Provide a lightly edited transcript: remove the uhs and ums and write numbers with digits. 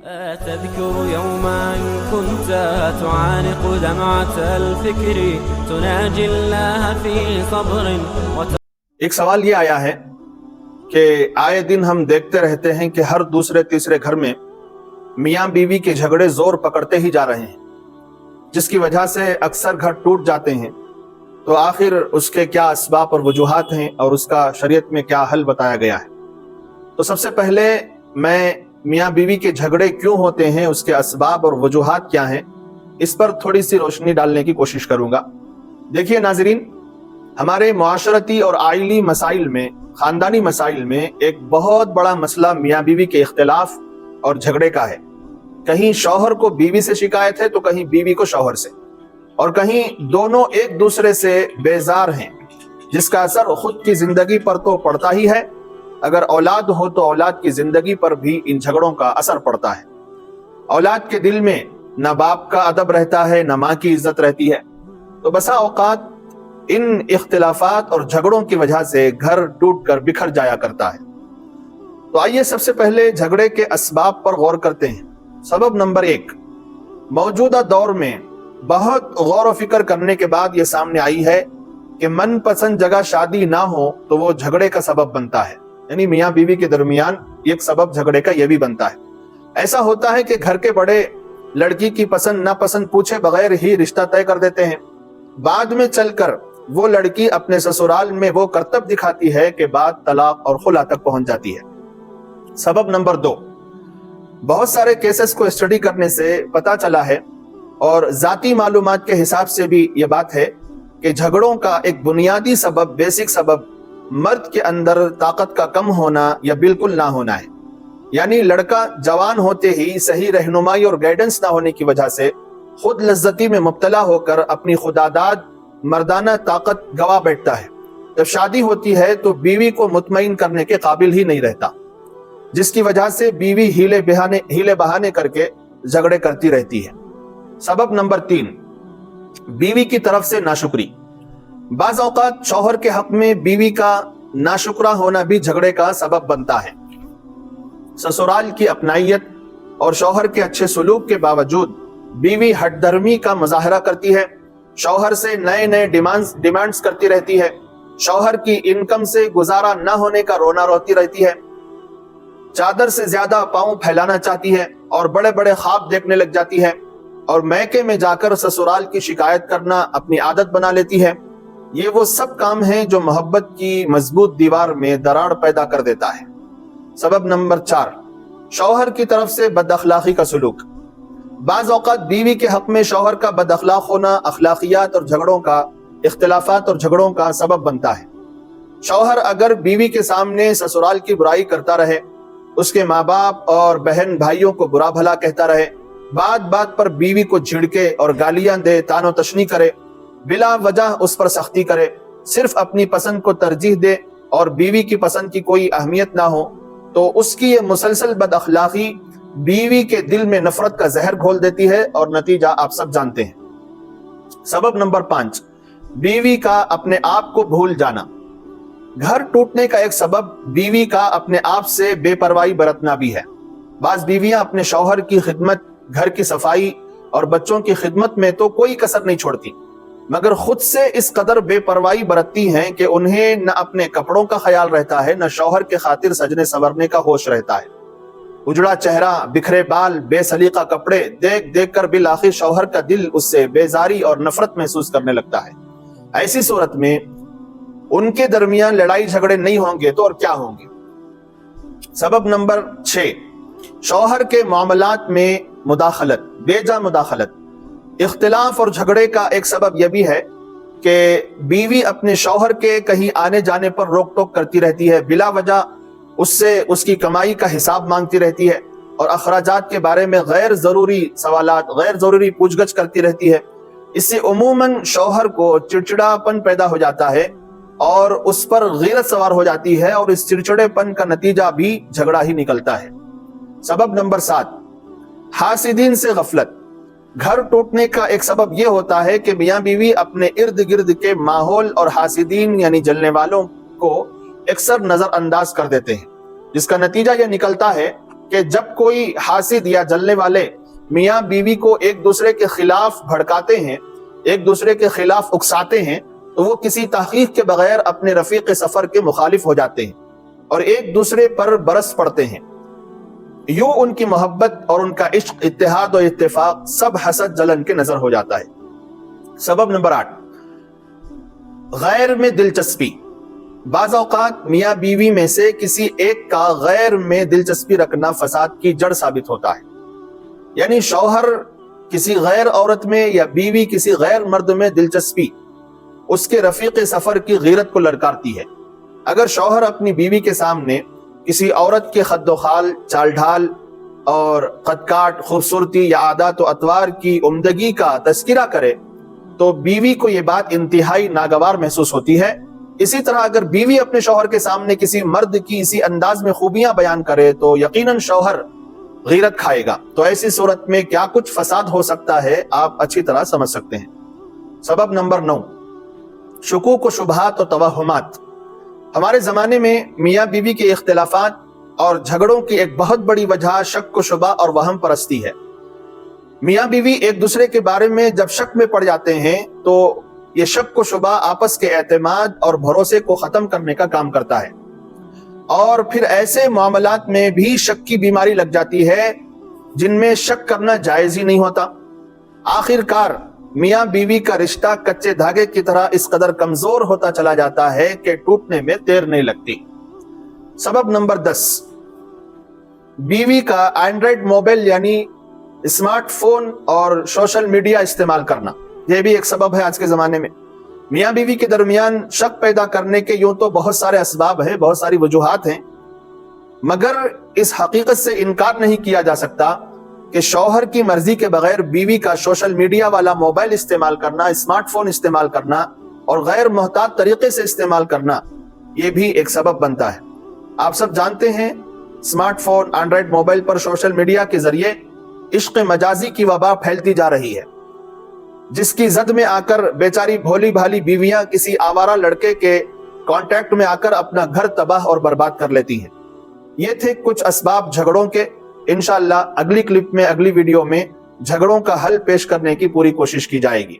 تذكر يوما كنت تعانق دمعة الفكر تناجي الله في صبر ایک سوال یہ آیا ہے کہ آئے دن ہم دیکھتے رہتے ہیں کہ ہر دوسرے تیسرے گھر میں میاں بیوی کے جھگڑے زور پکڑتے ہی جا رہے ہیں، جس کی وجہ سے اکثر گھر ٹوٹ جاتے ہیں۔ تو آخر اس کے کیا اسباب اور وجوہات ہیں اور اس کا شریعت میں کیا حل بتایا گیا ہے؟ تو سب سے پہلے میں میاں بیوی کے جھگڑے کیوں ہوتے ہیں، اس کے اسباب اور وجوہات کیا ہیں، اس پر تھوڑی سی روشنی ڈالنے کی کوشش کروں گا۔ دیکھیے ناظرین، ہمارے معاشرتی اور آئلی مسائل میں، خاندانی مسائل میں ایک بہت بڑا مسئلہ میاں بیوی کے اختلاف اور جھگڑے کا ہے۔ کہیں شوہر کو بیوی سے شکایت ہے تو کہیں بیوی کو شوہر سے، اور کہیں دونوں ایک دوسرے سے بیزار ہیں، جس کا اثر خود کی زندگی پر تو پڑتا ہی ہے، اگر اولاد ہو تو اولاد کی زندگی پر بھی ان جھگڑوں کا اثر پڑتا ہے۔ اولاد کے دل میں نہ باپ کا ادب رہتا ہے نہ ماں کی عزت رہتی ہے، تو بسا اوقات ان اختلافات اور جھگڑوں کی وجہ سے گھر ٹوٹ کر بکھر جایا کرتا ہے۔ تو آئیے سب سے پہلے جھگڑے کے اسباب پر غور کرتے ہیں۔ سبب نمبر 1، موجودہ دور میں بہت غور و فکر کرنے کے بعد یہ سامنے آئی ہے کہ من پسند جگہ شادی نہ ہو تو وہ جھگڑے کا سبب بنتا ہے، یعنی میاں بیوی کے درمیان ایک سبب جھگڑے کا یہ بھی بنتا ہے۔ ایسا ہوتا ہے کہ گھر کے بڑے لڑکی کی پسند ناپسند پوچھے بغیر ہی رشتہ طے کر دیتے ہیں، بعد میں چل کر وہ لڑکی اپنے سسرال میں وہ کرتب دکھاتی ہے کہ بعد طلاق اور خلا تک پہنچ جاتی ہے۔ سبب نمبر 2، بہت سارے کیسز کو اسٹڈی کرنے سے پتا چلا ہے اور ذاتی معلومات کے حساب سے بھی یہ بات ہے کہ جھگڑوں کا ایک بنیادی سبب، بیسک سبب، مرد کے اندر طاقت کا کم ہونا یا بالکل نہ ہونا ہے۔ یعنی لڑکا جوان ہوتے ہی صحیح رہنمائی اور گائیڈنس نہ ہونے کی وجہ سے خود لذتی میں مبتلا ہو کر اپنی خودداد مردانہ طاقت گوا بیٹھتا ہے۔ جب شادی ہوتی ہے تو بیوی کو مطمئن کرنے کے قابل ہی نہیں رہتا، جس کی وجہ سے بیوی ہیلے بہانے کر کے جھگڑے کرتی رہتی ہے۔ سبب نمبر 3، بیوی کی طرف سے ناشکری۔ بعض اوقات شوہر کے حق میں بیوی کا ناشکرا ہونا بھی جھگڑے کا سبب بنتا ہے۔ سسرال کی اپنائیت اور شوہر کے اچھے سلوک کے باوجود بیوی ہٹ درمی کا مظاہرہ کرتی ہے، شوہر سے نئے نئے ڈیمانڈز کرتی رہتی ہے، شوہر کی انکم سے گزارا نہ ہونے کا رونا روتی رہتی ہے، چادر سے زیادہ پاؤں پھیلانا چاہتی ہے اور بڑے بڑے خواب دیکھنے لگ جاتی ہے، اور میکے میں جا کر سسرال کی شکایت کرنا اپنی عادت بنا لیتی ہے۔ یہ وہ سب کام ہیں جو محبت کی مضبوط دیوار میں دراڑ پیدا کر دیتا ہے۔ سبب نمبر 4، شوہر کی طرف سے بد اخلاقی کا سلوک۔ بعض اوقات بیوی کے حق میں شوہر کا بد اخلاق ہونا اخلاقیات اور اختلافات اور جھگڑوں کا سبب بنتا ہے۔ شوہر اگر بیوی کے سامنے سسرال کی برائی کرتا رہے، اس کے ماں باپ اور بہن بھائیوں کو برا بھلا کہتا رہے، بات بات پر بیوی کو جھڑکے اور گالیاں دے، تان و تشنی کرے، بلا وجہ اس پر سختی کرے، صرف اپنی پسند کو ترجیح دے اور بیوی کی پسند کی کوئی اہمیت نہ ہو، تو اس کی یہ مسلسل بد اخلاقی بیوی کے دل میں نفرت کا زہر گھول دیتی ہے اور نتیجہ آپ سب جانتے ہیں۔ سبب نمبر 5، بیوی کا اپنے آپ کو بھول جانا۔ گھر ٹوٹنے کا ایک سبب بیوی کا اپنے آپ سے بے پرواہی برتنا بھی ہے۔ بعض بیویاں اپنے شوہر کی خدمت، گھر کی صفائی اور بچوں کی خدمت میں تو کوئی کسر نہیں چھوڑتی، مگر خود سے اس قدر بے پرواہی برتتی ہیں کہ انہیں نہ اپنے کپڑوں کا خیال رہتا ہے نہ شوہر کے خاطر سجنے سنورنے کا ہوش رہتا ہے۔ اجڑا چہرہ، بکھرے بال، بے سلیقہ کپڑے دیکھ دیکھ کر بالآخر شوہر کا دل اس سے بیزاری اور نفرت محسوس کرنے لگتا ہے۔ ایسی صورت میں ان کے درمیان لڑائی جھگڑے نہیں ہوں گے تو اور کیا ہوں گے؟ سبب نمبر 6، شوہر کے معاملات میں مداخلت، بے جا مداخلت۔ اختلاف اور جھگڑے کا ایک سبب یہ بھی ہے کہ بیوی اپنے شوہر کے کہیں آنے جانے پر روک ٹوک کرتی رہتی ہے، بلا وجہ اس سے اس کی کمائی کا حساب مانگتی رہتی ہے اور اخراجات کے بارے میں غیر ضروری سوالات، غیر ضروری پوچھ گچھ کرتی رہتی ہے۔ اس سے عموماً شوہر کو چڑچڑاپن پیدا ہو جاتا ہے اور اس پر غیرت سوار ہو جاتی ہے، اور اس چڑچڑے پن کا نتیجہ بھی جھگڑا ہی نکلتا ہے۔ سبب نمبر 7، حاسدین سے غفلت۔ گھر ٹوٹنے کا ایک سبب یہ ہوتا ہے کہ میاں بیوی اپنے ارد گرد کے ماحول اور حاسدین یعنی جلنے والوں کو اکثر نظر انداز کر دیتے ہیں، جس کا نتیجہ یہ نکلتا ہے کہ جب کوئی حاسد یا جلنے والے میاں بیوی کو ایک دوسرے کے خلاف بھڑکاتے ہیں، ایک دوسرے کے خلاف اکساتے ہیں، تو وہ کسی تحقیق کے بغیر اپنے رفیق سفر کے مخالف ہو جاتے ہیں اور ایک دوسرے پر برس پڑتے ہیں۔ یوں ان کی محبت اور ان کا عشق، اتحاد و اتفاق سب حسد جلن کے نظر ہو جاتا ہے۔ سبب نمبر 8، غیر میں دلچسپی۔ بعض اوقات میاں بیوی میں سے کسی ایک کا غیر میں دلچسپی رکھنا فساد کی جڑ ثابت ہوتا ہے، یعنی شوہر کسی غیر عورت میں یا بیوی کسی غیر مرد میں دلچسپی اس کے رفیق سفر کی غیرت کو للکارتی ہے۔ اگر شوہر اپنی بیوی کے سامنے کسی عورت کے خد و خال، چال ڈھال اور قد کاٹ، خوبصورتی یا عادات و اطوار کی عمدگی کا تذکرہ کرے تو بیوی کو یہ بات انتہائی ناگوار محسوس ہوتی ہے۔ اسی طرح اگر بیوی اپنے شوہر کے سامنے کسی مرد کی اسی انداز میں خوبیاں بیان کرے تو یقیناً شوہر غیرت کھائے گا۔ تو ایسی صورت میں کیا کچھ فساد ہو سکتا ہے آپ اچھی طرح سمجھ سکتے ہیں۔ سبب نمبر 9، شکوک و شبہات و توہمات۔ ہمارے زمانے میں میاں بیوی کے اختلافات اور جھگڑوں کی ایک بہت بڑی وجہ شک و شبہ اور وہم پرستی ہے۔ میاں بیوی ایک دوسرے کے بارے میں جب شک میں پڑ جاتے ہیں تو یہ شک و شبہ آپس کے اعتماد اور بھروسے کو ختم کرنے کا کام کرتا ہے، اور پھر ایسے معاملات میں بھی شک کی بیماری لگ جاتی ہے جن میں شک کرنا جائز ہی نہیں ہوتا۔ آخر کار میاں بیوی کا رشتہ کچے دھاگے کی طرح اس قدر کمزور ہوتا چلا جاتا ہے کہ ٹوٹنے میں دیر نہیں لگتی۔ سبب نمبر 10، بیوی کا اینڈرائیڈ موبائل یعنی اسمارٹ فون اور سوشل میڈیا استعمال کرنا، یہ بھی ایک سبب ہے آج کے زمانے میں۔ میاں بیوی کے درمیان شک پیدا کرنے کے یوں تو بہت سارے اسباب ہیں، بہت ساری وجوہات ہیں، مگر اس حقیقت سے انکار نہیں کیا جا سکتا کہ شوہر کی مرضی کے بغیر بیوی کا سوشل میڈیا والا موبائل استعمال کرنا، اسمارٹ فون استعمال کرنا اور غیر محتاط طریقے سے استعمال کرنا، یہ بھی ایک سبب بنتا ہے۔ آپ سب جانتے ہیں اسمارٹ فون، اینڈرائیڈ موبائل پر سوشل میڈیا کے ذریعے عشق مجازی کی وبا پھیلتی جا رہی ہے، جس کی زد میں آ کر بیچاری بھولی بھالی بیویاں کسی آوارہ لڑکے کے کانٹیکٹ میں آ کر اپنا گھر تباہ اور برباد کر لیتی ہیں۔ یہ تھے کچھ اسباب جھگڑوں کے۔ انشاءاللہ اگلی کلپ میں، اگلی ویڈیو میں جھگڑوں کا حل پیش کرنے کی پوری کوشش کی جائے گی۔